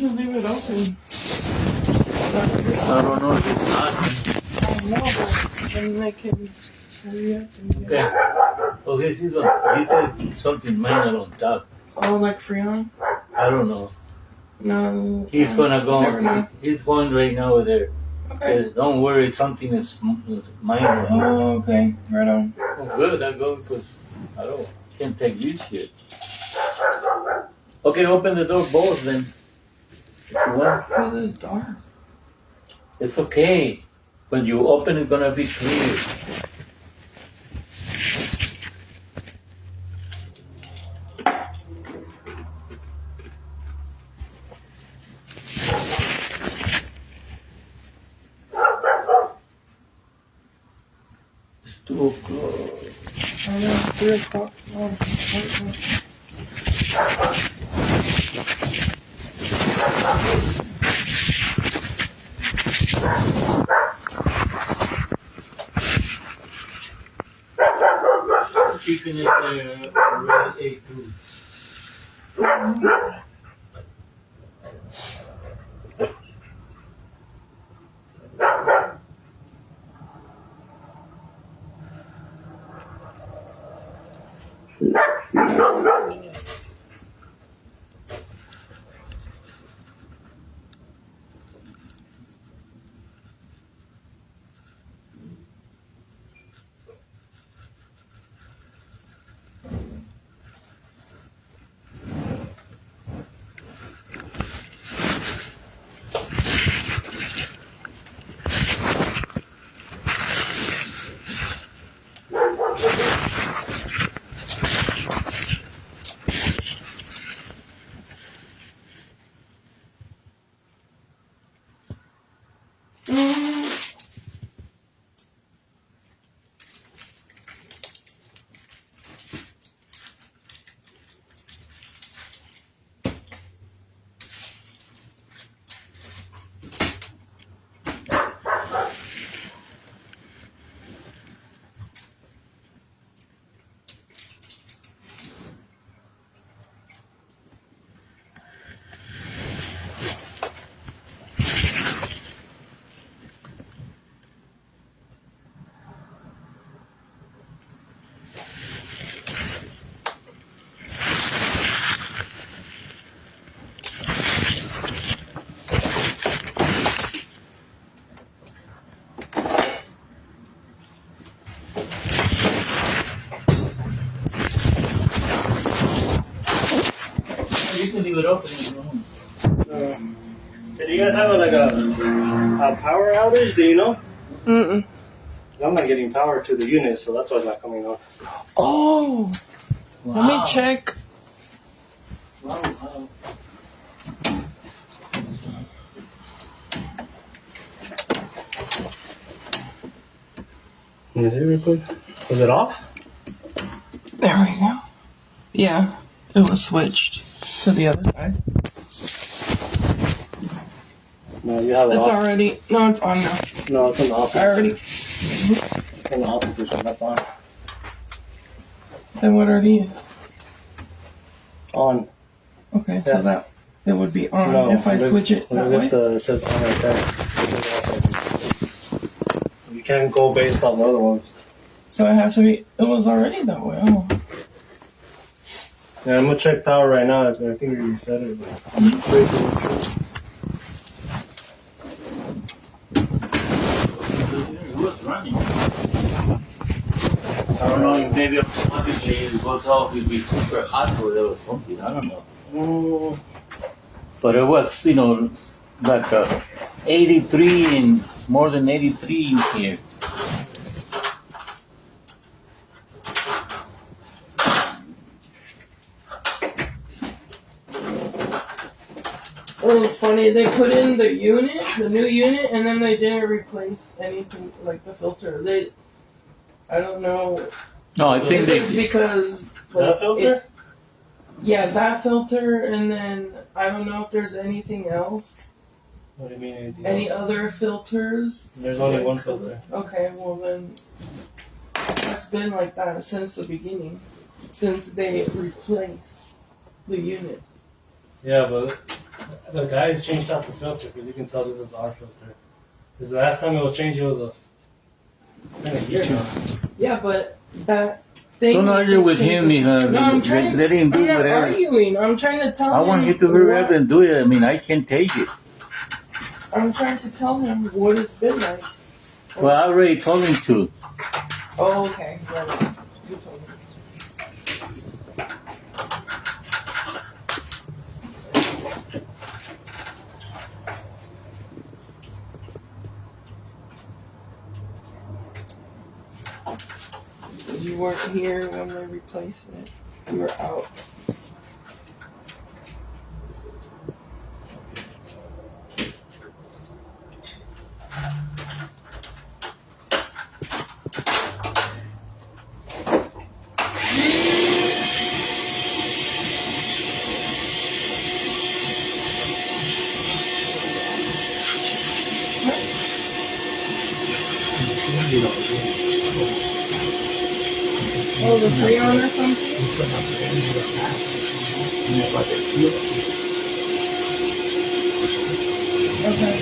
can leave it open. I don't know if it's not. I don't know, but then they can hurry up and get Okay. Okay, he said something minor on top. Oh, like Freon? I don't know. No. He's gonna go. Never know. He's going right now over there. Okay. Says, don't worry, something is minor. Oh, okay. Right on. Oh, good. I go because I can't take this shit. Okay, open the door both then. If you want. Because it's dark. It's okay. When you open, it's gonna be clear. It's 2 o'clock. I know, 3 o'clock. Oh, Chicken is already ate too. You can leave it open if you want. Did you guys have a power outage? Do you know? Mm-mm. 'Cause I'm not getting power to the unit, so that's why it's not coming on. Oh! Wow. Let me check. Wow. Let me see real quick. Was it off? There we go. Yeah, it was switched to the other side. No, you have it It's off. already. No, it's on now. No, it's in the off. I already. It's in the off position. That's on. Then what are these? On. Okay, Yeah. so that it would be on No. if I switch it that way. It says on right there. You can't go based on the other ones. So it has to be. It was already that way. Oh. Yeah, I'm gonna check power right now. I think we reset it. But I'm pretty sure. It was running. I don't know if maybe automatically it goes off, it'll be super hot or there was something, I don't know. But it was, like 83 and more than 83 in here. It was funny. They put in the unit, the new unit, and then they didn't replace anything like the filter. I don't know. No, I think if it's because That filter? Yeah, that filter, and then I don't know if there's anything else. What do you mean anything Any else? other filters? There's only one filter. Okay, well then, that's been like that since the beginning, since they replaced the unit. Yeah, but The guys changed out the filter because you can tell this is our filter. Because the last time it was changed, it was it's been a year now. Yeah, but that thing. Don't argue with him, mija. No, I'm trying. Let him do I'm not whatever. arguing. I'm trying to tell him. I want him to hurry up and do it. I mean, I can't take it. I'm trying to tell him what it's been like. Well, I already told him to. Oh, okay. Right. You told me. You weren't here when they replaced it. You were out. Oh, the Freon or something? Okay.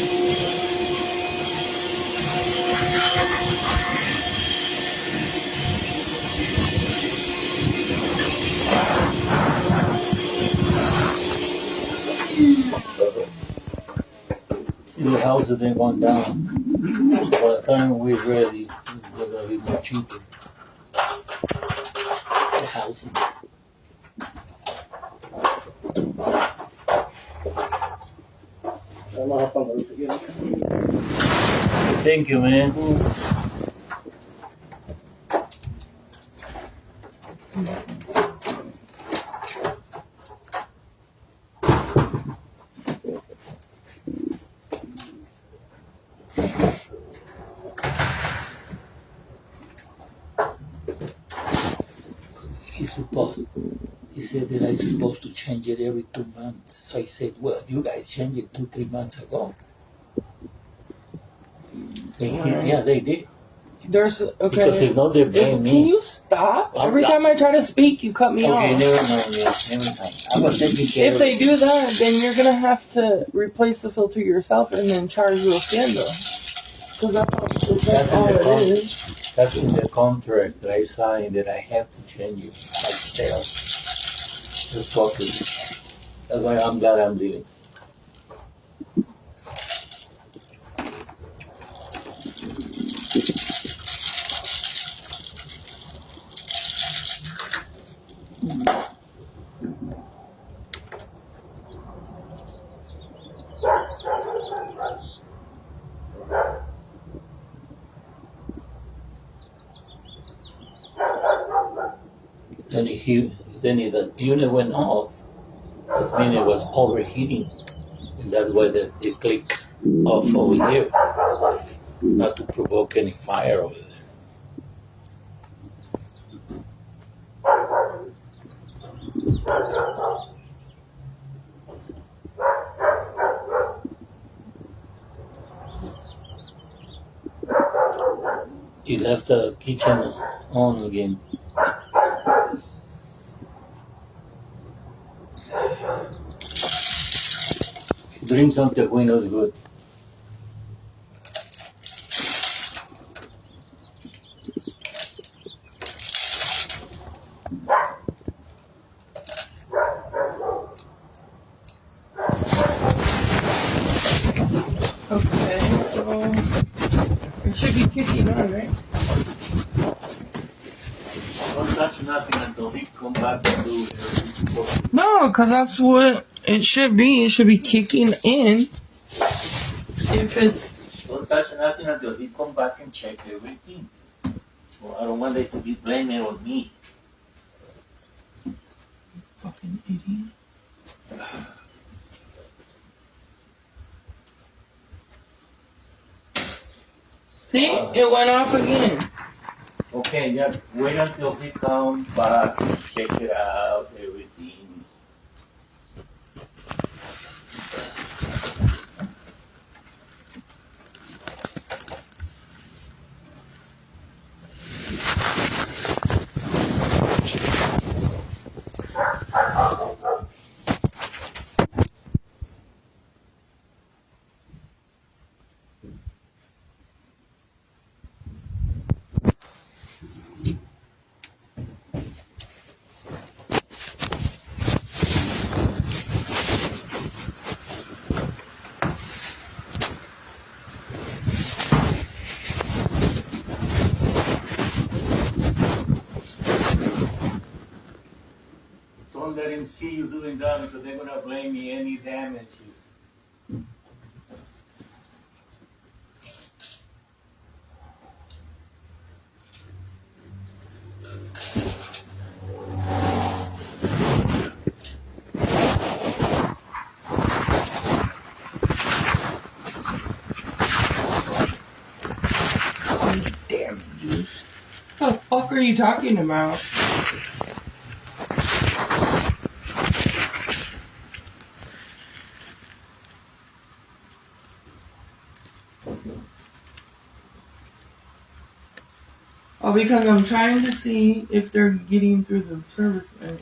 See, the house has been going down. So by the time we're ready, it's going to be more cheaper. The house. Thank you, man. He said that I'm supposed to change it every 2 months. I said, well, you guys changed it 2-3 months ago. Yeah, they did. There's okay. Because if not, they blame me. Can you stop? Every time I try to speak, you cut me off. Okay, never mind. Yeah, never mind. I was taking care If they do that, then you're gonna have to replace the filter yourself and then charge you hacienda. Because that's all it is. That's in the contract that I signed that I have to change it myself. That's fucking. That's why I'm glad I'm leaving. The unit went off. That means it was overheating, and that's why it clicked off over here, not to provoke any fire over there. He left the kitchen on again. Drink something when it's good. Okay, so it should be kicking on, right? Don't touch nothing until he come back and do it. No, because that's what it should be. It should be kicking in. If it's Don't touch nothing until he come back and check everything. Well, I don't want them to be blaming on me. fucking idiot. See, it went off again. Okay, yeah, wait until he comes back and check it out, everything. let him see you doing that because they're gonna blame me any damages. Damn juice. What the fuck are you talking about? Oh, because I'm trying to see if they're getting through the service line.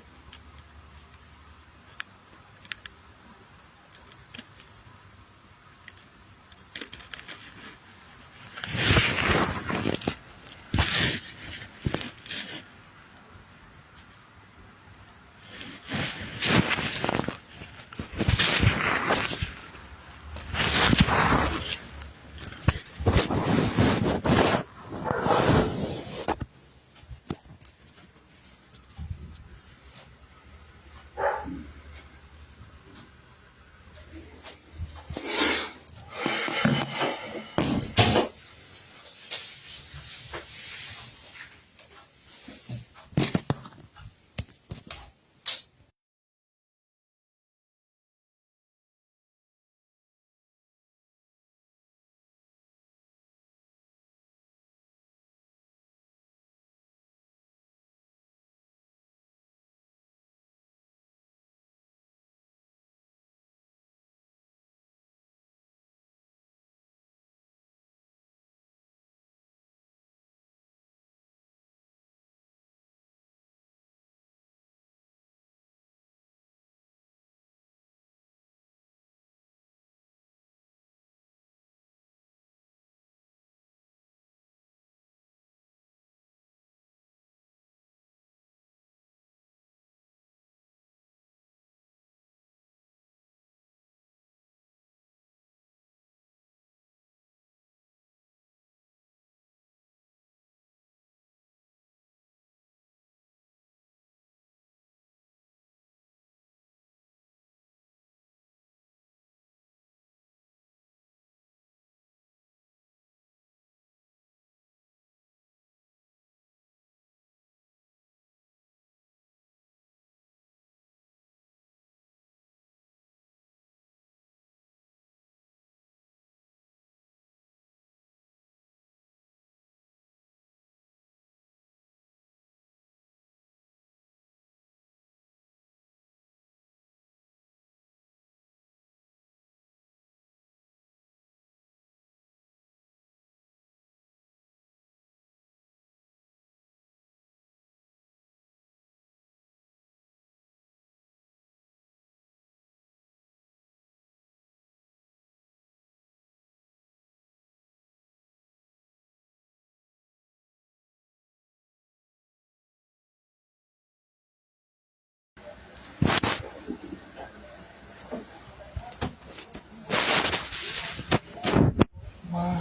Wow.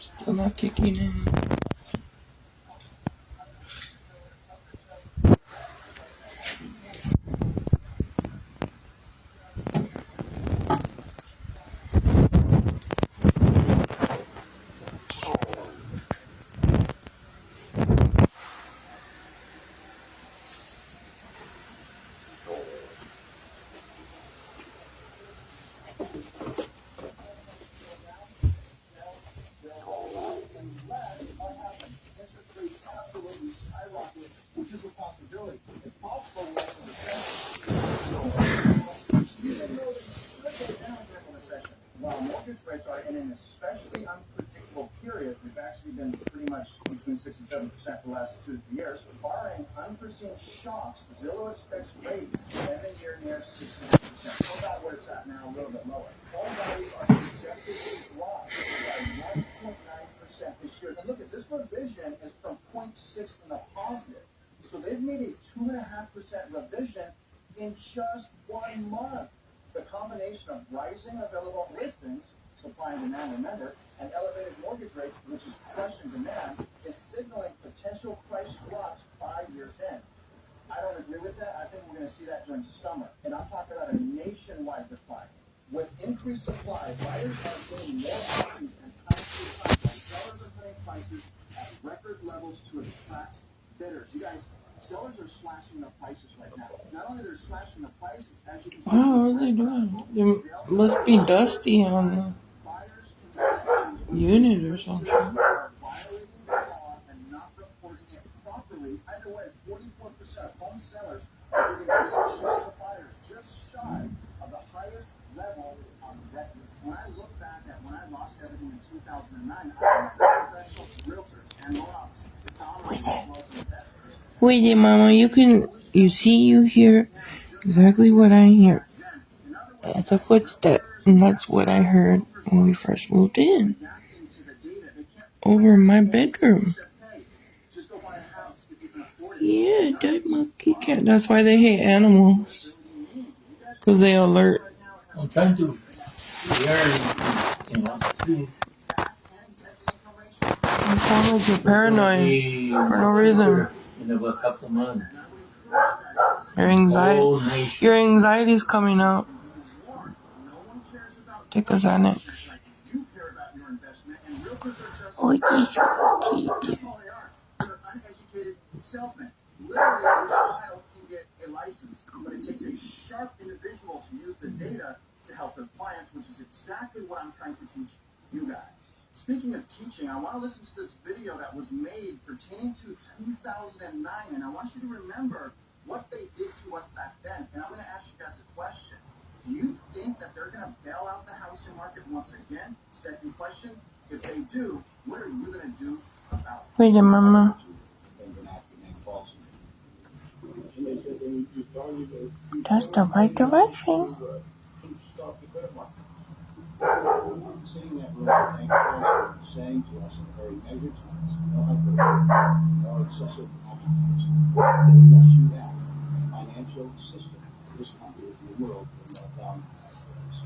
Still not kicking in. Wow, what are they doing? They must be dusty on the unit or something. Wait, Mama, you see, you hear exactly what I hear. It's a footstep, and that's what I heard when we first moved in. Over my bedroom. Yeah, that monkey cat. That's why they hate animals. Because they alert. I'm trying to learn, please. You sound like you're paranoid for no reason. In about a couple of months. Your anxiety's coming out. Take a Xanax. Oh, this kitty. Speaking of teaching, I want to listen to this video that was made pertaining to 2009, and I want you to remember what they did to us back then. And I'm going to ask you guys a question. Do you think that they're going to bail out the housing market once again? Second question, if they do, what are you going to do about it? Wait, Mama. That's the right direction. Sitting in that room, saying to us in very measured tones, no hyperbole, no excessive adjectives, that unless you act, the financial system of this country and the world will melt down.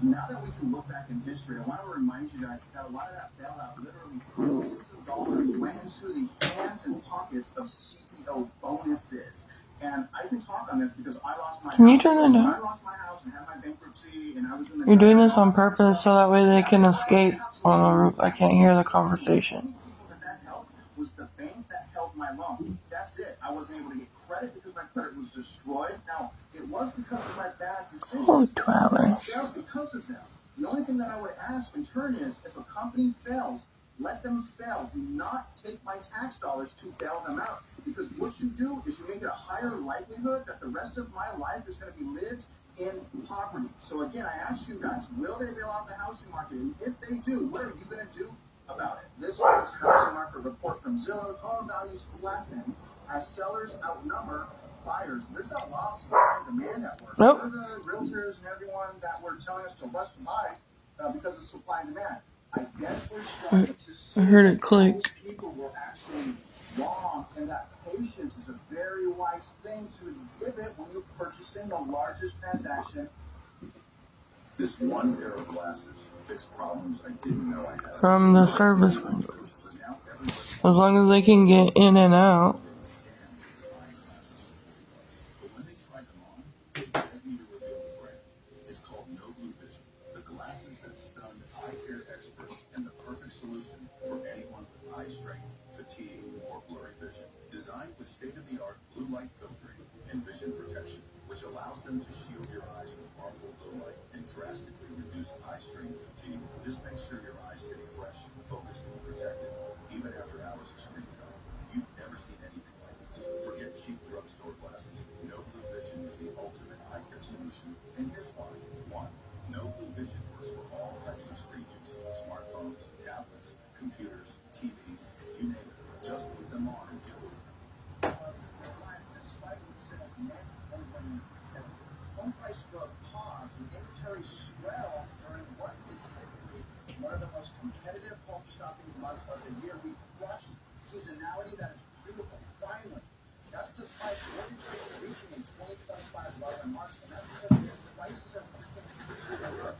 Now that we can look back in history, I want to remind you guys that a lot of that bailout, literally billions of dollars, went into the hands and pockets of CEO bonuses. And I can talk on this because I lost my house. Can you turn that down? I lost my house and had my bankruptcy, and I was in the You're doing this on purpose so that way they can escape on the roof. I can't hear the conversation. That helped was the bank that held my loan. That's it. I wasn't able to get credit because my credit was destroyed. Now, it was because of my bad decisions. Oh, 2 hours. I failed because of them. The only thing that I would ask in turn is, if a company fails, let them fail. Do not take my tax dollars to bail them out. Because what you do is you make it a higher likelihood that the rest of my life is going to be lived in poverty. So again, I ask you guys, will they bail out the housing market? And if they do, what are you going to do about it? This month's housing market report from Zillow's home values flattening as sellers outnumber buyers. There's that law of supply and demand at work. Nope. What are the realtors and everyone that were telling us to rush to buy because of supply and demand? I guess we're starting to see I heard it click. people will actually wrong, and that patience is a very wise thing to exhibit when you're purchasing the largest transaction. This one pair of glasses fixed problems I didn't know I had. From the service windows. As long as they can get in and out. But when they tried them on, they begged me to reveal the brand. It's called No Blue Vision. The glasses that stunned eye care experts and the perfect solution for anyone with eye strain, fatigue, or blurry vision. Designed with state-of-the-art blue light filtering and vision protection, which allows them to shield your eyes from harmful blue light and drastically reduce eye strain and fatigue. This makes sure your eyes stay fresh, focused, and protected, even after hours of screen time. You've never seen anything like this. Forget cheap drugstore glasses. No Blue Vision is the ultimate eye care solution, and here's why. 1. No Blue Vision works for all types of screen use. Smartphones, tablets, computers, TVs, you name it. Just put them on and feel it. Despite what sales meant and when home price growth paused and inventory swell during what is typically one of the most competitive home shopping months of the year, we crushed seasonality that is beautiful. Finally, that's despite mortgage rates reaching a 2025 low in March, and that's because prices are freaking through the roof.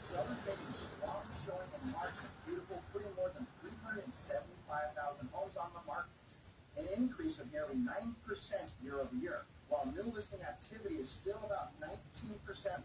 Sellers made a strong showing in March of beautiful, putting more than 375,000 homes on the market, an increase of nearly 9% year over year. While new listing activity is still about 19%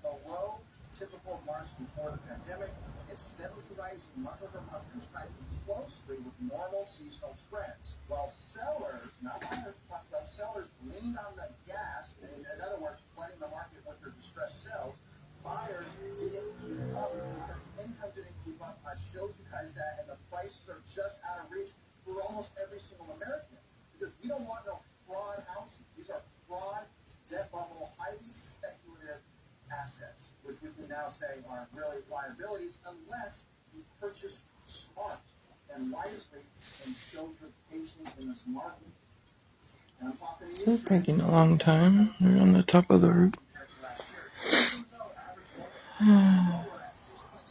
below typical March before the pandemic, it's steadily rising month over month and tracking closely with normal seasonal trends. While sellers, not buyers, but sellers leaned on the gas, in other words, flooding the market with their distressed sales, buyers didn't keep up because income didn't keep up. I showed you guys that, and the prices are just out of reach for almost every single American. Because we don't want no fraud houses. These are fraud, debt bubble, highly speculative assets, which we can now say are really liabilities unless you purchase smart and wisely and show your patience in this market. And I'm talking to you. It's taking a long time. We're on the top of the roof.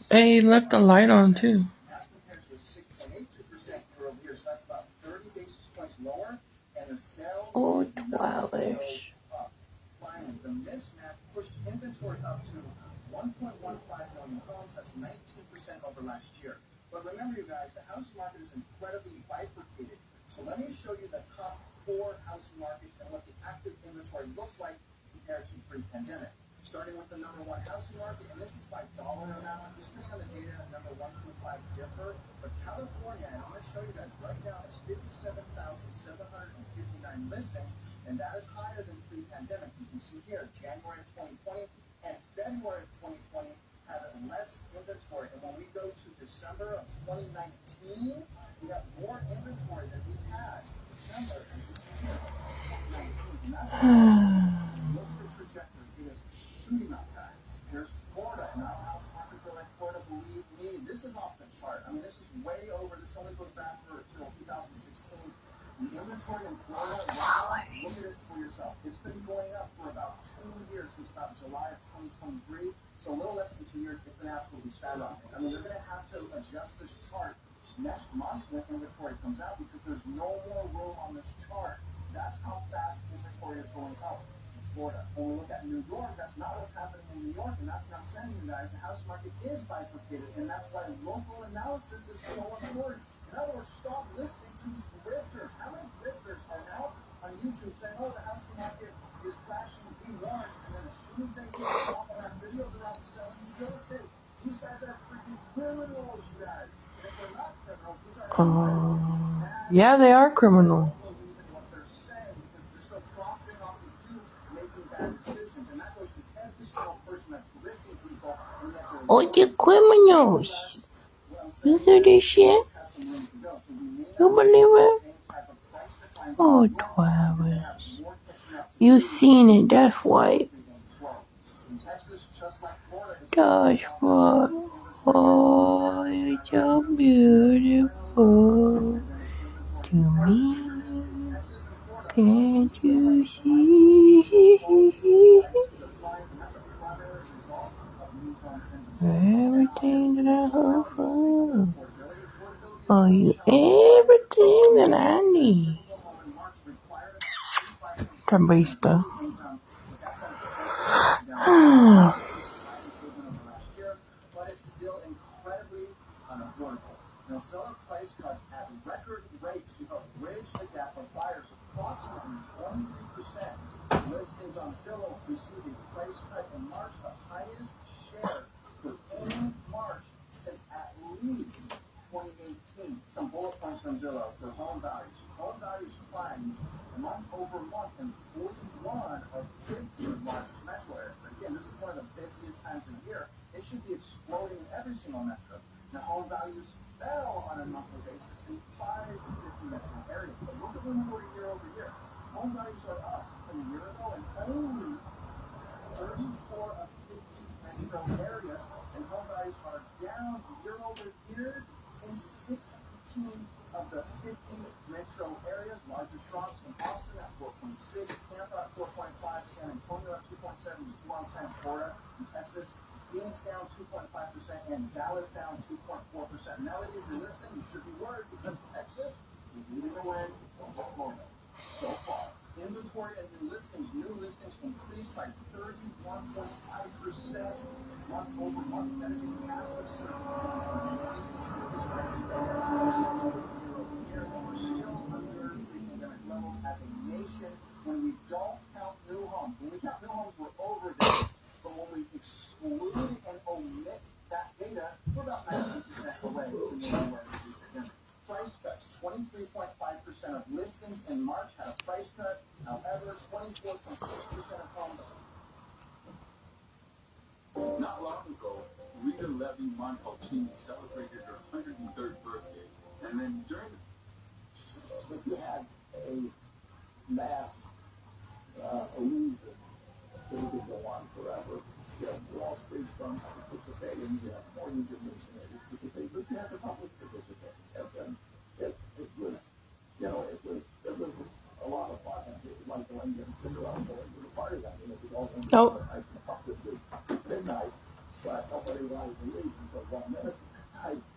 They left the light on too. That's compared to a 6.82% year over year, so that's about 30 basis points lower, and the sales Oh, did not go 12-ish. up. Finally, the mismatch pushed inventory up to 1.15 million homes. That's 19% over last year. But remember, you guys, the housing market is incredibly bifurcated. So let me show you the top 4 housing markets and what the active inventory looks like compared to pre-pandemic. Starting with the number 1 housing market, and this is by dollar amount. Just depending on the data, number 1 through 5 differ. But California, and I'm going to show you guys right now, is 57,759 listings, and that is higher than pre-pandemic. You can see here, January of 2020 and February of 2020 have less inventory. And when we go to December of 2019, we have more inventory than we had in December of 2019. And that's look at the trajectory. It is shooting up, guys. There's Florida, and our house markets are like Florida, believe me. This is off the chart. I mean, this is way over. This only goes back until 2016. The inventory in Florida, look at it for yourself. It's been going up for about 2 years, since about July of 2023. So a little less than 2 years, it's been absolutely skyrocketing. I mean, they're going to have to adjust this chart next month when inventory comes out because there's no more room on this chart. That's how fast inventory is going up in Florida. When we look at New York, that's not what's happening in New York, and that's what I'm saying, you guys. The house market is bifurcated, and that's why local analysis is so important. In other words, stop listening to these grifters. How many grifters are now on YouTube saying, oh, the housing market is crashing, be warned, and then as soon as they get off on that video, they're out selling real estate. These guys are freaking criminals, you guys. And if they're not criminals, these are Yeah, they are criminal. don't believe in what they're saying because they're still profiting off of you making bad decisions. And that goes to every single person that's grifting people, and yet they're Oh, you criminals. You hear this shit? You believe it? Oh, 12. You seen it, that's why. That's why. Oh, you're so beautiful to me. Can't you see? Everything that I hope for. Oh, you everything that I need. Tabista. But it's still incredibly unaffordable. Now, seller price cuts at record rates to help bridge the gap of buyers. Approximately 23% listings on Zillow received a price cut in March, the highest share for any March since at least 2018. Some bullet points from Zillow for home values. Home values climbed month over month in 41 of 50 largest metro areas. Again, this is one of the busiest times of the year. It should be exploding in every single metro. Now, home values fell on a monthly basis in 5 of 50 metro areas. But look at when we go to year over year. Home values are up from a year ago in only 34 of 50 metro areas, and home values are down year over year in 16 of the 50 metro areas. Largest drops in Austin at 4.6, Tampa at 4.5, San Antonio at 2.7, just one San Florida and Texas. Phoenix down 2.5%, and Dallas down 2.4%. Melody, if you're listening, you should be worried because Texas is leading the way over Florida so far. Inventory and new listings increased by 31.5% month over month. That is a massive surge in inventory. And listings increased by 8% year over year. And we're still under pre-pandemic levels as a nation when we don't count new homes. When we count new homes, we're over this. But when we exclude and way to make you reduce again. Price cuts. 23.5% of listings in March had a price cut. However, 24.6% of homes. Not long ago, Rita Levy Montalcini celebrated her 103rd birthday. And then during we had a mass illusion that we could go on forever. You have Wall Street firms participating, you have mortgage administrators participating, but you have the public participating. And it was, it was a lot of fun. It was like going to Cinderella going to the party. I mean, it was all going to Oh. be nice and public at midnight, but nobody wanted to leave until 1 minute.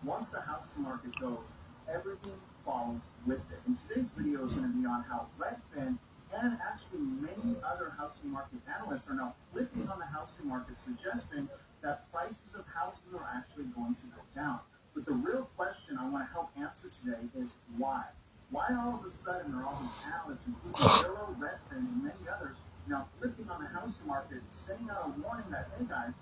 Once the housing market goes, everything follows with it. And today's video is going to be on how Redfin and actually many other housing market analysts are now flipping on the housing market, suggesting that prices of houses are actually going to go down. But the real question I want to help answer today is why? Why all of a sudden are all these analysts, including Zillow, Redfin, and many others, now flipping on the housing market, sending out a warning that, hey guys,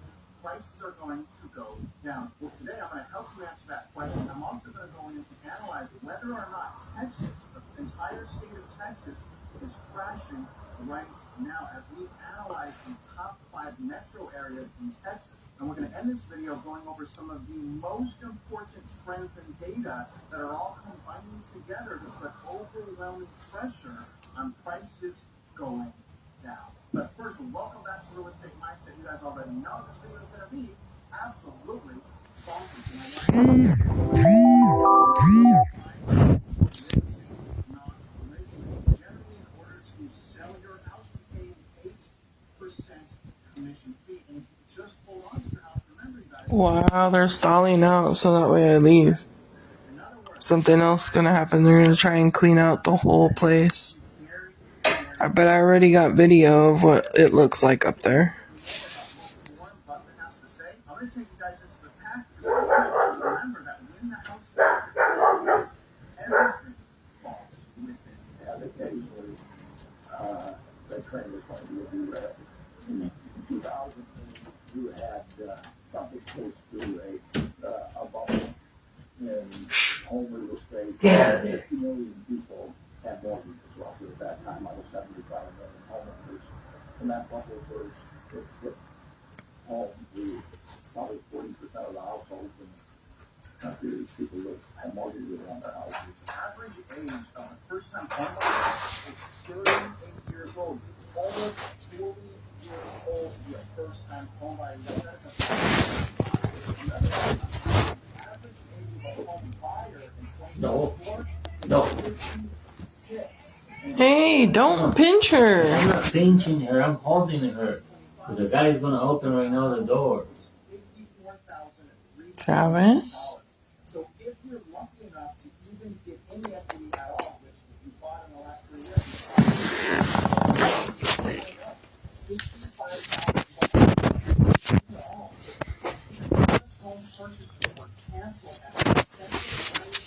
prices are going to go down? Well, today I'm going to help you answer that question. I'm also going to go in to analyze whether or not Texas, the entire state of Texas, is crashing right now as we analyze the top 5 metro areas in Texas. And we're going to end this video going over some of the most important trends and data that are all combining together to put overwhelming pressure on prices going down. But first, welcome back to Real Estate Mindset. You guys already know this video is going to be absolutely bonkers. Generally, in order to sell your house, you pay 8% commission fee. And if you just hold on to your house, remember, you guys. Wow, they're stalling out so that way I leave. Something else is gonna happen. They're gonna try and clean out the whole place. I bet I already got video of what it looks like up there. I'm going to take you guys into the past because I want you to remember that when the house market falls, everything falls with it. And occasionally, the trend is going to be a do-rag. In 2000, you had something close to a bubble in home real estate. Yeah. 50 million people had mortgages roughly at that time. Out of 75 million homeowners. When that bubble burst, it hit home to probably 40% of the households in the country. These people that had mortgages on their houses. Average age of a first-time homeowner is 38 years old. Almost 40 years old to be a first-time homebuyer. That's a average age of a home buyer in 2024 No. 56. Hey, don't pinch her. I'm not pinching her, I'm holding her. But the guy is gonna open right now the door. Travis? So if you're lucky enough to even get any equity at all, which you bought in the last 3 years, home purchases were canceled at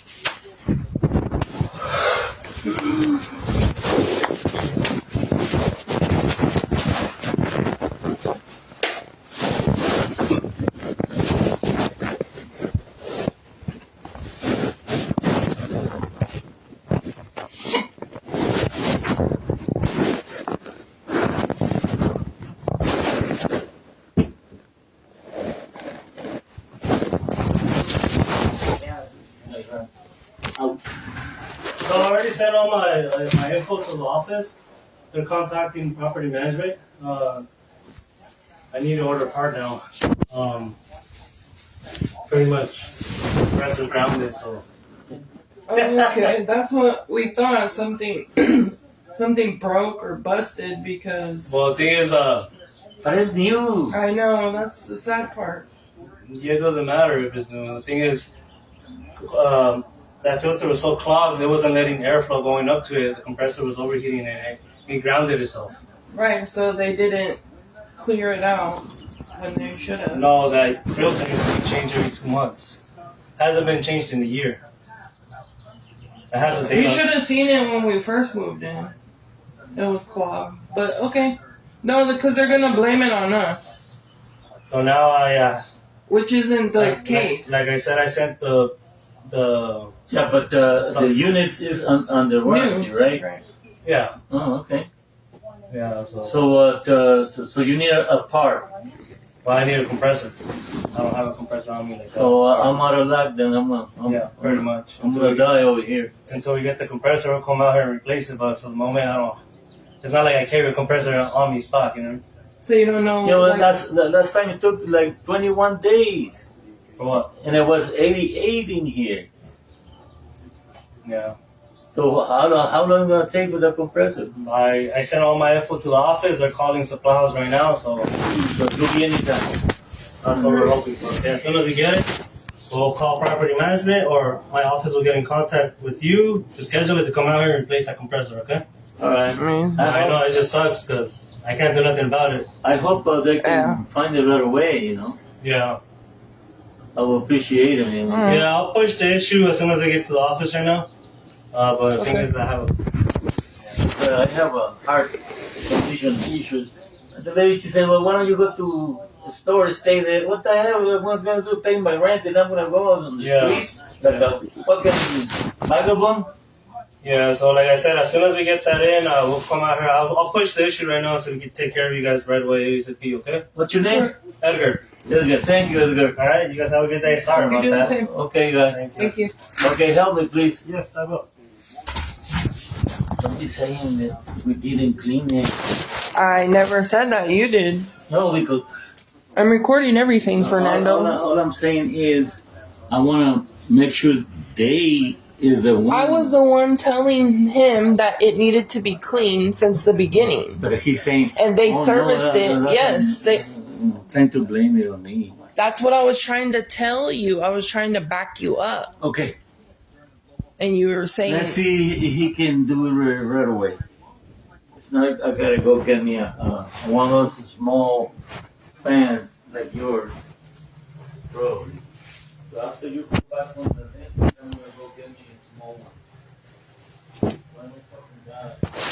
So I already sent all my info to the office. They're contacting property management. I need to order a part now. Pretty much, rest is grounded. So Okay, that's what we thought. Something broke or busted because. well, the thing is, But it's new. I know, that's the sad part. yeah, it doesn't matter if it's new. The thing is, that filter was so clogged, it wasn't letting airflow going up to it. The compressor was overheating and it grounded itself. Right, so they didn't clear it out when they should have. No, that filter needs to be changed every 2 months. Hasn't been changed in a year. It has a date You on- should have seen it when we first moved in. It was clogged. But okay. No, because they're going to blame it on us. So now which isn't the case. Like I said, I sent the Yeah, but the unit is under warranty, New. right? yeah. Oh, okay. Yeah, So you need a part. well, I need a compressor. I don't have a compressor on me like that. So I'm out of luck then. Yeah, pretty much. I'm gonna die over here. Until we get the compressor, we'll come out here and replace it. But for the moment, I don't. It's not like I carry a compressor on me stock, you know. So you don't know. Yeah, well, like, last time it took like 21 days, For what? and it was 88 in here. Yeah. So how long gonna take with the compressor? I sent all my info to the office. They're calling supply house right now, so So it could be anytime. that's what we're hoping for. Okay, as soon as we get it, we'll call property management, or my office will get in contact with you to schedule it to come out here and replace that compressor. Okay? All right. I know it just sucks because I can't do nothing about it. I hope they can find a better way. You know, Yeah. I will appreciate it. You know? Yeah, I'll push the issue as soon as I get to the office right now. But the thing is, I have. I have a heart condition issues. The lady, she said, well, why don't you go to the store, stay there? What the hell am I going to do? Pay my rent and I'm going to go out on the street like a fucking vagabond? Yeah, so like I said, as soon as we get that in, we'll come out here. I'll push the issue right now so we can take care of you guys right away ASAP, okay? What's your name? Edgar. Edgar. Thank you, Edgar. All right, you guys have a good day. Sorry you about do the that. same. Okay, guys. Thank you. Thank you. Okay, help me, please. Yes, I will. Somebody's saying that we didn't clean it. I never said that. You did. No, because I'm recording everything, Fernando. all I'm saying is I want to make sure they is the one. I was the one telling him that it needed to be cleaned since the beginning. But he's saying. And they oh, serviced no, it. Yes, they. Trying to blame it on me. That's what I was trying to tell you. I was trying to back you up. Okay. And you were saying. Let's see if he can do it right away. If not, I gotta go get me one of those small fans like yours. Bro. So after you come back from the net, I'm gonna go get me a small one. Why don't you fucking die?